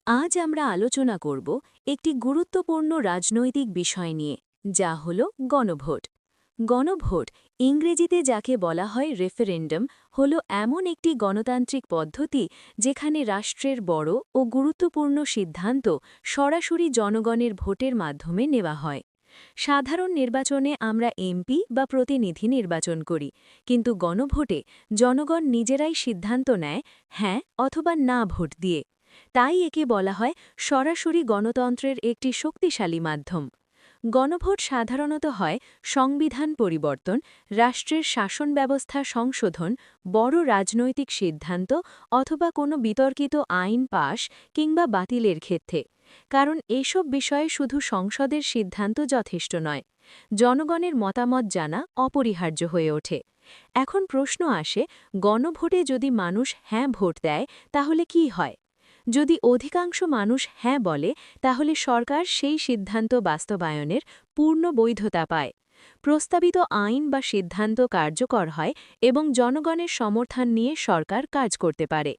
আজ আমরা আলোচনা করব একটি গুরুত্বপূর্ণ রাজনৈতিক বিষয় নিয়ে, যা হল গণভোট। গণভোট, ইংরেজিতে যাকে বলা হয় রেফারেন্ডাম, হল এমন একটি গণতান্ত্রিক পদ্ধতি যেখানে রাষ্ট্রের বড় ও গুরুত্বপূর্ণ সিদ্ধান্ত সরাসরি জনগণের ভোটের মাধ্যমে নেওয়া হয়। সাধারণ নির্বাচনে আমরা এমপি বা প্রতিনিধি নির্বাচন করি, কিন্তু গণভোটে জনগণ নিজেরাই সিদ্ধান্ত নেয় হ্যাঁ অথবা না ভোট দিয়ে। তাই একে বলা হয় সরাসরি গণতন্ত্রের একটি শক্তিশালী মাধ্যম। গণভোট সাধারণত হয় সংবিধান পরিবর্তন, রাষ্ট্রের শাসন ব্যবস্থা সংশোধন, বড় রাজনৈতিক সিদ্ধান্ত অথবা কোনো বিতর্কিত আইন পাশ কিংবা বাতিলের ক্ষেত্রে। কারণ এসব বিষয়ে শুধু সংসদের সিদ্ধান্ত যথেষ্ট নয়, জনগণের মতামত জানা অপরিহার্য হয়ে ওঠে। এখন প্রশ্ন আসে, গণভোটে যদি মানুষ হ্যাঁ ভোট দেয় তাহলে কি হয়? যদি অধিকাংশ মানুষ হ্যাঁ বলে, তাহলে সরকার সেই সিদ্ধান্ত বাস্তবায়নের পূর্ণ বৈধতা পায়। প্রস্তাবিত আইন বা সিদ্ধান্ত কার্যকর হয় এবং জনগণের সমর্থন নিয়ে সরকার কাজ করতে পারে।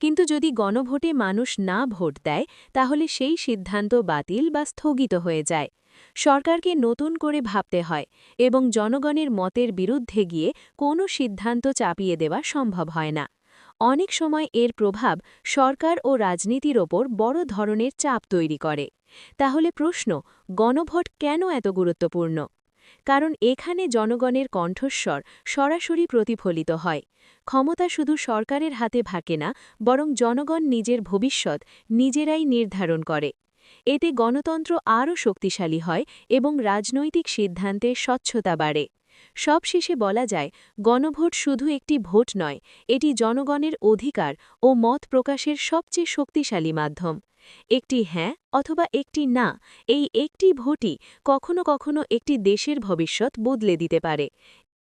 কিন্তু যদি গণভোটে মানুষ না ভোট দেয়, তাহলে সেই সিদ্ধান্ত বাতিল বা স্থগিত হয়ে যায়। সরকারকে নতুন করে ভাবতে হয় এবং জনগণের মতের বিরুদ্ধে গিয়ে কোনো সিদ্ধান্ত চাপিয়ে দেওয়া সম্ভব হয় না। অনেক সময় এর প্রভাব সরকার ও রাজনীতির ওপর বড় ধরনের চাপ তৈরি করে। তাহলে প্রশ্ন, গণভোট কেন এত গুরুত্বপূর্ণ? কারণ এখানে জনগণের কণ্ঠস্বর সরাসরি প্রতিফলিত হয়। ক্ষমতা শুধু সরকারের হাতে থাকে না, বরং জনগণ নিজের ভবিষ্যৎ নিজেরাই নির্ধারণ করে। এতে গণতন্ত্র আরও শক্তিশালী হয় এবং রাজনৈতিক সিদ্ধান্তে স্বচ্ছতা বাড়ে। সবশেষে বলা যায়, গণভোট শুধু একটি ভোট নয়, এটি জনগণের অধিকার ও মত প্রকাশের সবচেয়ে শক্তিশালী মাধ্যম। একটি হ্যাঁ অথবা একটি না, এই একটি ভোটই কখনো কখনো একটি দেশের ভবিষ্যৎ বদলে দিতে পারে।